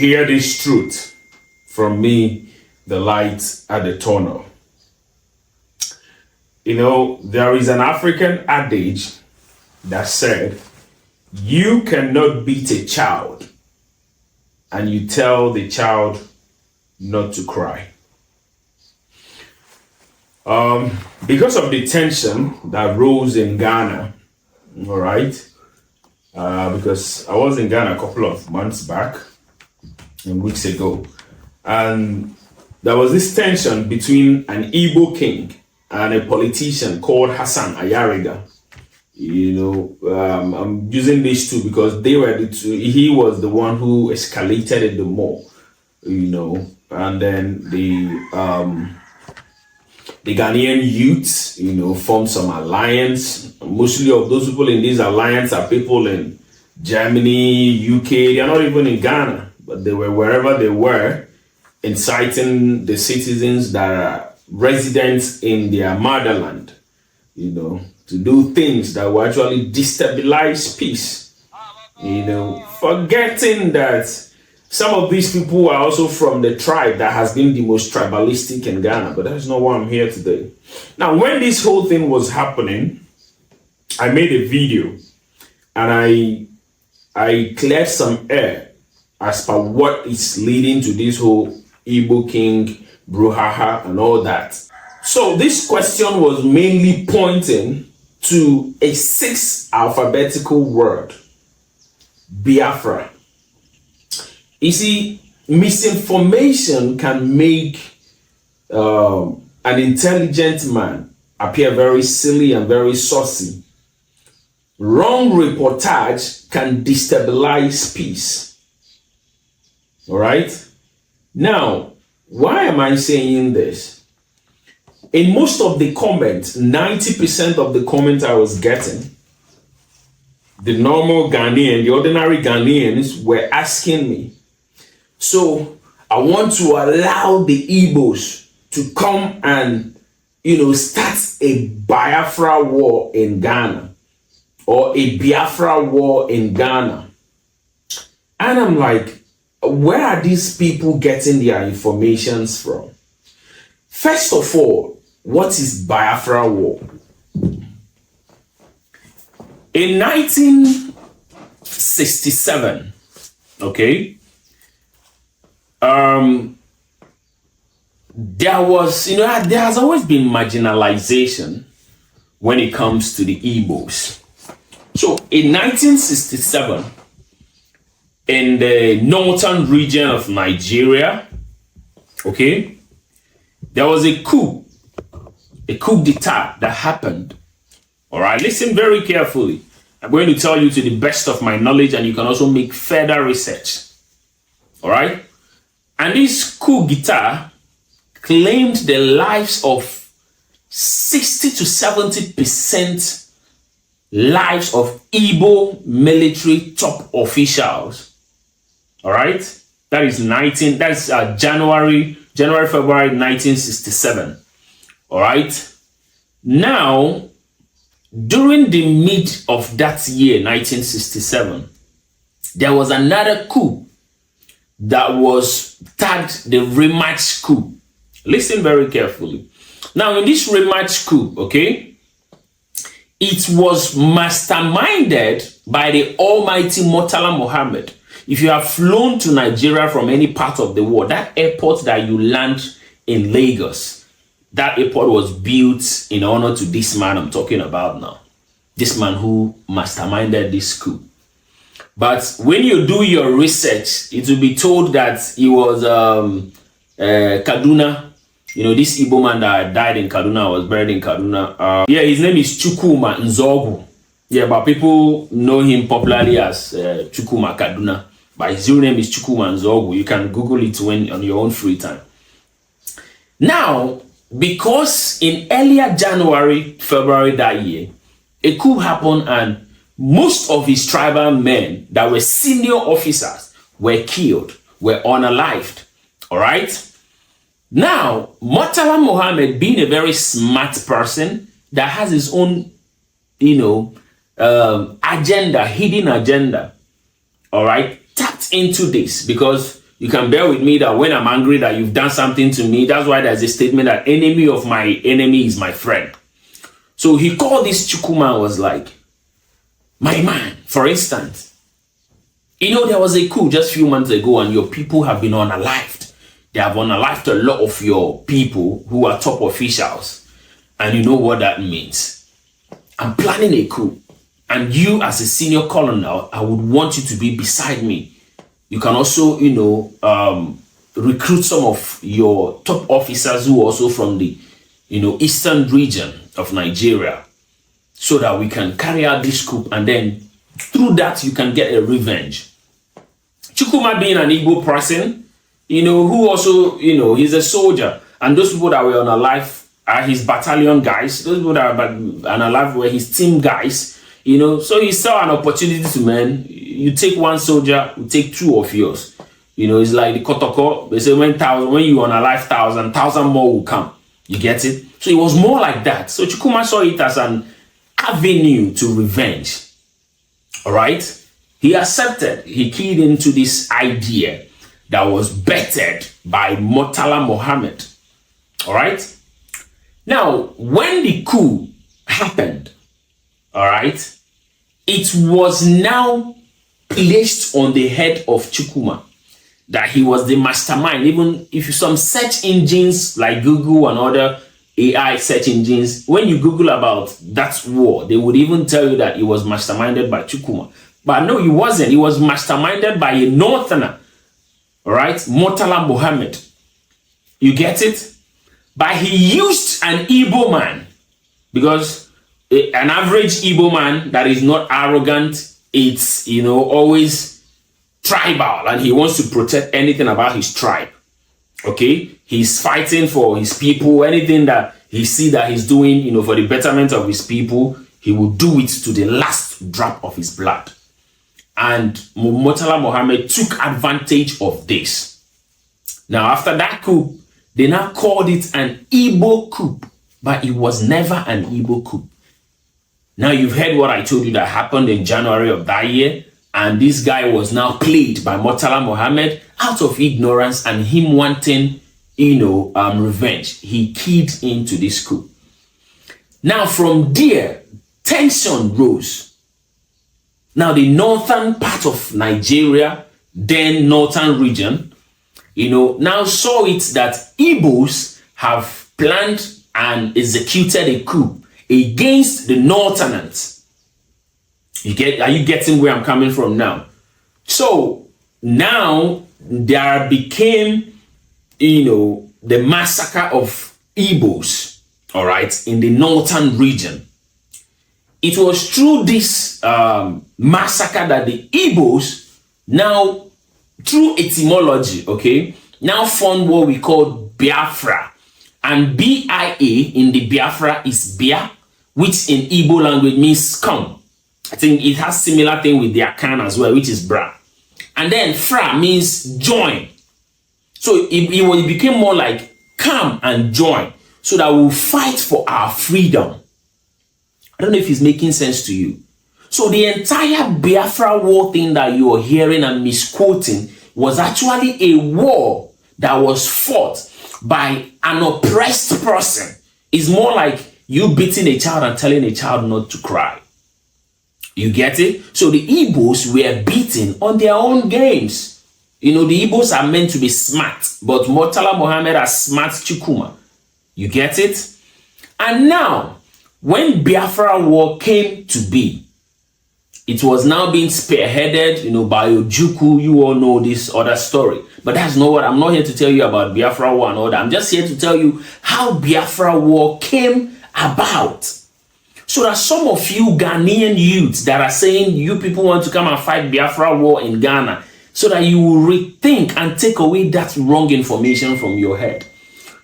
Hear this truth from me, the light at the tunnel. You know, there is an African adage that said, you cannot beat a child and you tell the child not to cry. Because of the tension that rose in Ghana, all right, because I was in Ghana a couple of months back and weeks ago, and there was this tension between an Igbo king and a politician called Hassan Ayariga. You know, I'm using these two because they were the two. He was the one who escalated it the more, you know, and then the Ghanaian youths, you know, formed some alliance. Mostly of those people in this alliance are people in Germany, UK. They are not even in Ghana, but they were wherever they were, inciting the citizens that are residents in their motherland, you know, to do things that will actually destabilize peace. You know, forgetting that some of these people are also from the tribe that has been the most tribalistic in Ghana, but that's not why I'm here today. Now, when this whole thing was happening, I made a video and I cleared some air as per what is leading to this whole Igbo King, brouhaha, and all that. So this question was mainly pointing to a 6 alphabetical word, Biafra. You see, misinformation can make an intelligent man appear very silly and very saucy. Wrong reportage can destabilize peace. All right? Now, why am I saying this? In most of the comments, 90% of the comments I was getting, the normal Ghanaian, the ordinary Ghanaians were asking me, so I want to allow the Igbos to come and, you know, start a Biafra war in Ghana or a Biafra war in Ghana. And I'm like, where are these people getting their informations from? First of all, what is Biafra war? In 1967, okay, there was, you know, there has always been marginalization when it comes to the Igbos. So in 1967, in the northern region of Nigeria, okay, there was a coup d'etat that happened. All right, listen very carefully. I'm going to tell you to the best of my knowledge, and you can also make further research. All right, and this coup d'etat claimed the lives of 60 to 70% lives of Igbo military top officials. All right, that is January, February 1967. All right, now during the mid of that year, 1967, there was another coup that was tagged the rematch coup. Listen very carefully. Now, in this rematch coup, okay, it was masterminded by the almighty Murtala Muhammad. If you have flown to Nigeria from any part of the world, that airport that you land in Lagos, that airport was built in honor to this man I'm talking about now. This man who masterminded this coup. But when you do your research, it will be told that he was Kaduna. You know, this Igbo man that died in Kaduna, was buried in Kaduna. Yeah, his name is Chukwuma Nzogu. Yeah, but people know him popularly as Chukwuma Kaduna. But his real name is Chukwuma Nzogu. You can Google it when on your own free time. Now, because in earlier January, February that year, a coup happened and most of his tribal men that were senior officers were killed, were unalived. All right? Now, Murtala Muhammad, being a very smart person that has his own, you know, agenda, hidden agenda, all right, tapped into this because you can bear with me that when I'm angry that you've done something to me. That's why there's a statement that enemy of my enemy is my friend. So he called this Chukwuma and was like, my man, for instance, you know, there was a coup just a few months ago and your people have been unalived. They have unalived a lot of your people who are top officials. And you know what that means. I'm planning a coup. And you as a senior colonel, I would want you to be beside me. You can also, you know, recruit some of your top officers who are also from the, you know, eastern region of Nigeria, so that we can carry out this coup, and then through that you can get a revenge. Chukwuma being an Igbo person, you know, who also, you know, he's a soldier, and those people that were on alive are his battalion guys. Those people that are on alive were his team guys, you know. So he saw an opportunity to, man, you take one soldier, you take two of yours. You know, it's like the Kotoko. They say when you on alive, thousand more will come. You get it? So it was more like that. So Chukwuma saw it as an avenue to revenge. All right? He accepted. He keyed into this idea that was bettered by Murtala Mohammed. All right? Now, when the coup happened, all right, it was now placed on the head of Chukwuma that he was the mastermind. Even if some search engines like Google and other AI search engines, when you Google about that war, they would even tell you that it was masterminded by Chukwuma. But no, it wasn't. It was masterminded by a northerner, right? Murtala Mohammed. You get it? But he used an Igbo man, because an average Igbo man that is not arrogant, it's, you know, always tribal, and he wants to protect anything about his tribe. Okay, he's fighting for his people. Anything that he see that he's doing, you know, for the betterment of his people, he will do it to the last drop of his blood. And Murtala Mohammed took advantage of this. Now, after that coup, they now called it an Igbo coup, but it was never an Igbo coup. Now, you've heard what I told you that happened in January of that year. And this guy was now played by Murtala Mohammed out of ignorance and him wanting, you know, revenge. He keyed into this coup. Now, from there, tension rose. Now, the northern part of Nigeria, then northern region, you know, now saw it that Igbos have planned and executed a coup against the northerners. Are you getting where I'm coming from now? So now there became, you know, the massacre of Igbos, all right, in the northern region. It was through this massacre that the Igbos now, through etymology, okay, now formed what we call Biafra. And BIA in the Biafra is Bia, which in Igbo language means come. I think it has similar thing with their can as well, which is bra. And then fra means join. So it became more like come and join, so that we'll fight for our freedom. I don't know if it's making sense to you. So the entire Biafra war thing that you are hearing and misquoting was actually a war that was fought by an oppressed person. It's more like you beating a child and telling a child not to cry. You get it? So the Igbos were beaten on their own games. You know, the Igbos are meant to be smart, but Murtala Mohammed has smart Chukwuma. You get it? And now, when Biafra war came to be, it was now being spearheaded, you know, by Ojukwu. You all know this other story. But that's not what, I'm not here to tell you about Biafra war and all that. I'm just here to tell you how Biafra war came about. So that some of you Ghanaian youths that are saying you people want to come and fight Biafra war in Ghana, so that you will rethink and take away that wrong information from your head.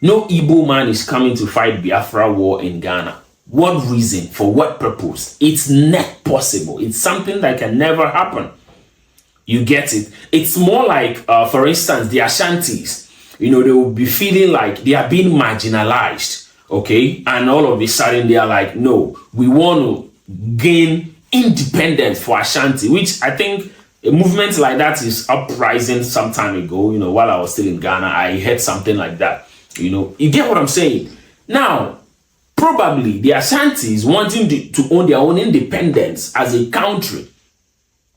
No Igbo man is coming to fight Biafra war in Ghana. What reason? For what purpose? It's not possible. It's something that can never happen. You get it? It's more like, for instance, the Ashantis. You know, they will be feeling like they are being marginalized. Okay, and all of a sudden they are like, no, we want to gain independence for Ashanti, which I think A movement like that is uprising some time ago, while I was still in Ghana. I heard something like that. You get what I'm saying? Now, probably the Ashantis wanting to own their own independence as a country.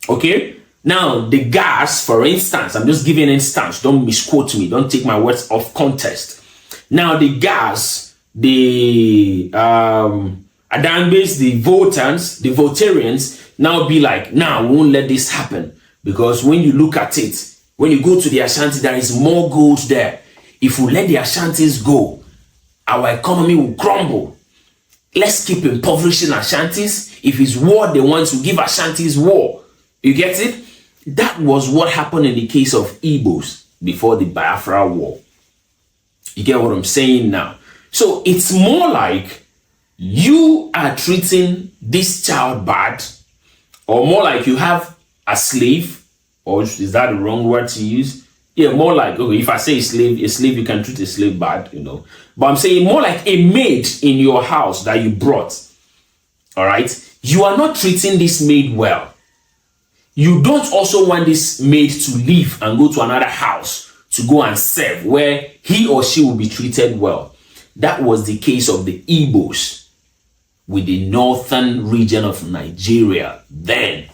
Okay? Now, the gas, for instance, I'm just giving an instance. Don't misquote me. Don't take my words off context. Now, the gas, the Adanbes, the voters, the votarians, now be like, we won't let this happen. Because when you look at it, when you go to the Ashanti, there is more gold there. If we let the Ashantis go, our economy will crumble. Let's keep impoverishing Ashantis. If it's war, they want to give Ashantis war. You get it? That was what happened in the case of Igbos before the Biafra war. You get what I'm saying now? So it's more like you are treating this child bad, or more like you have a slave, or is that the wrong word to use? Yeah, more like, okay, if I say a slave, you can treat a slave bad, But I'm saying more like a maid in your house that you brought. All right? You are not treating this maid well. You don't also want this maid to leave and go to another house to go and serve where he or she will be treated well. That was the case of the Igbos with the northern region of Nigeria then.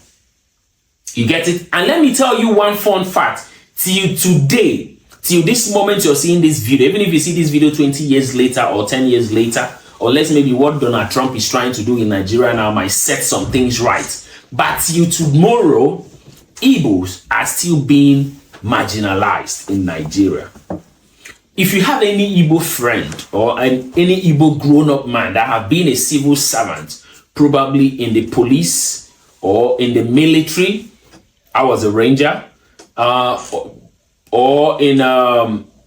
You get it? And let me tell you one fun fact. Till today, till this moment you're seeing this video, even if you see this video 20 years later or 10 years later, or let's maybe what Donald Trump is trying to do in Nigeria now might set some things right. But till tomorrow, Igbos are still being marginalized in Nigeria. If you have any Igbo friend or any Igbo grown-up man that have been a civil servant, probably in the police or in the military, I was a ranger, or in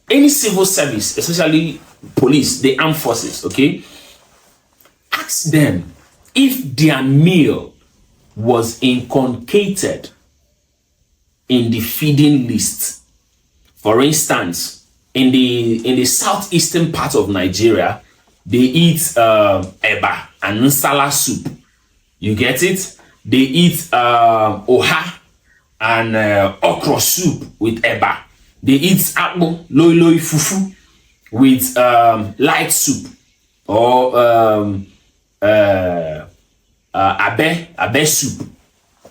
any civil service, especially police, the armed forces, okay? Ask them if their meal was inculcated in the feeding list. For instance, in the southeastern part of Nigeria, they eat eba and nsala soup. You get it? They eat oha and okra soup with eba. They eat akpu, loi fufu with light soup, or abe soup.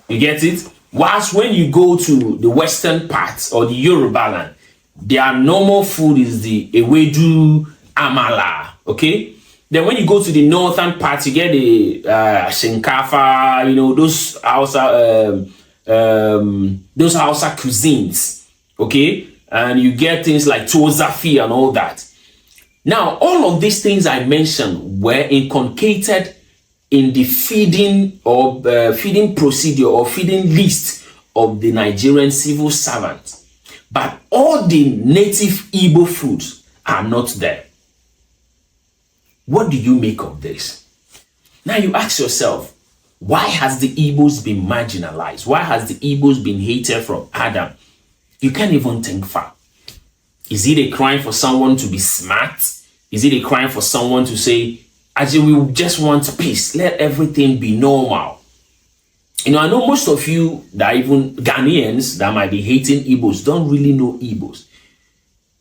You get it? Whilst when you go to the western parts or the Yoruba land, their normal food is the ewedu, amala. Okay. Then when you go to the northern part, you get the shinkafa. Those Hausa cuisines. Okay. And you get things like tozafi and all that. Now, all of these things I mentioned were inculcated in the feeding or feeding procedure or feeding list of the Nigerian civil servant. But all the native Igbo foods are not there. What do you make of this? Now you ask yourself, why has the Igbos been marginalized? Why has the Igbos been hated from Adam? You can't even think far. Is it a crime for someone to be smart? Is it a crime for someone to say, as we just want peace, let everything be normal? I know most of you that even Ghanaians that might be hating Igbos don't really know Igbos.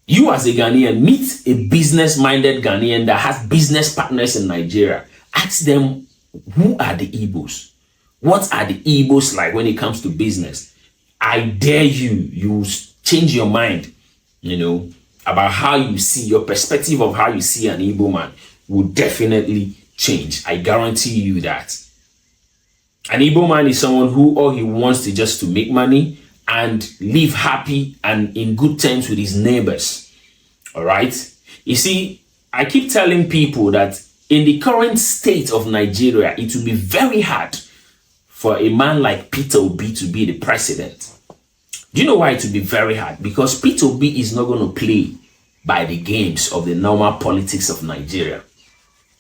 You as a Ghanaian, meet a business-minded Ghanaian that has business partners in Nigeria. Ask them, who are the Igbos? What are the Igbos like when it comes to business? I dare you change your mind, about how you see, your perspective of how you see an Igbo man will definitely change. I guarantee you that. An Igbo man is someone who all he wants to just to make money and live happy and in good terms with his neighbors. All right. You see, I keep telling people that in the current state of Nigeria, it will be very hard for a man like Peter Obi to be the president. Do you know why it will be very hard? Because Peter Obi is not going to play by the games of the normal politics of Nigeria,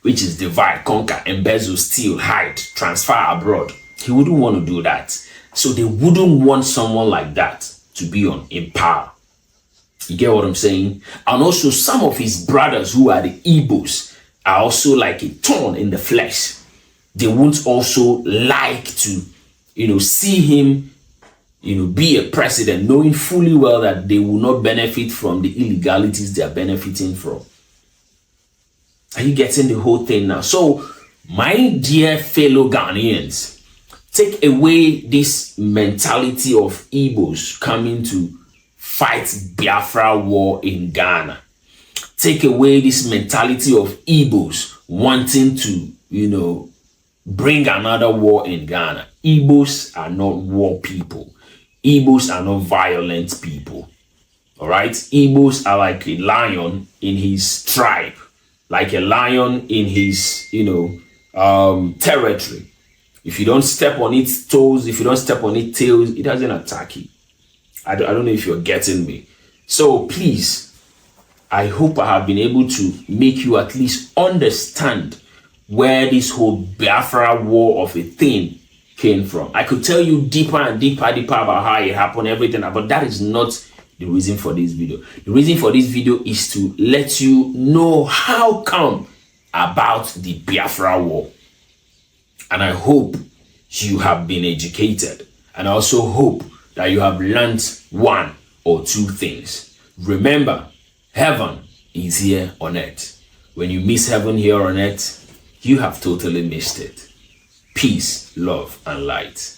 which is divide, conquer, embezzle, steal, hide, transfer abroad. He wouldn't want to do that. So they wouldn't want someone like that to be in power. You get what I'm saying? And also some of his brothers who are the Igbos are also like a thorn in the flesh. They won't also like to, see him be a president, knowing fully well that they will not benefit from the illegalities they are benefiting from. Are you getting the whole thing now? So, my dear fellow Ghanaians, take away this mentality of Igbos coming to fight Biafra war in Ghana. Take away this mentality of Igbos wanting to, bring another war in Ghana. Igbos are not war people. Igbos are not violent people. All right? Igbos are like a lion in his tribe, like a lion in his, territory. If you don't step on its toes, if you don't step on its tails, it doesn't attack you. I don't know if you're getting me. So please, I hope I have been able to make you at least understand where this whole Biafra war of a thing came from. I could tell you deeper and deeper about how it happened, everything, but that is not the reason for this video. The reason for this video is to let you know how come about the Biafra war. And I hope you have been educated. And I also hope that you have learned one or two things. Remember, heaven is here on earth. When you miss heaven here on earth, you have totally missed it. Peace, love, and light.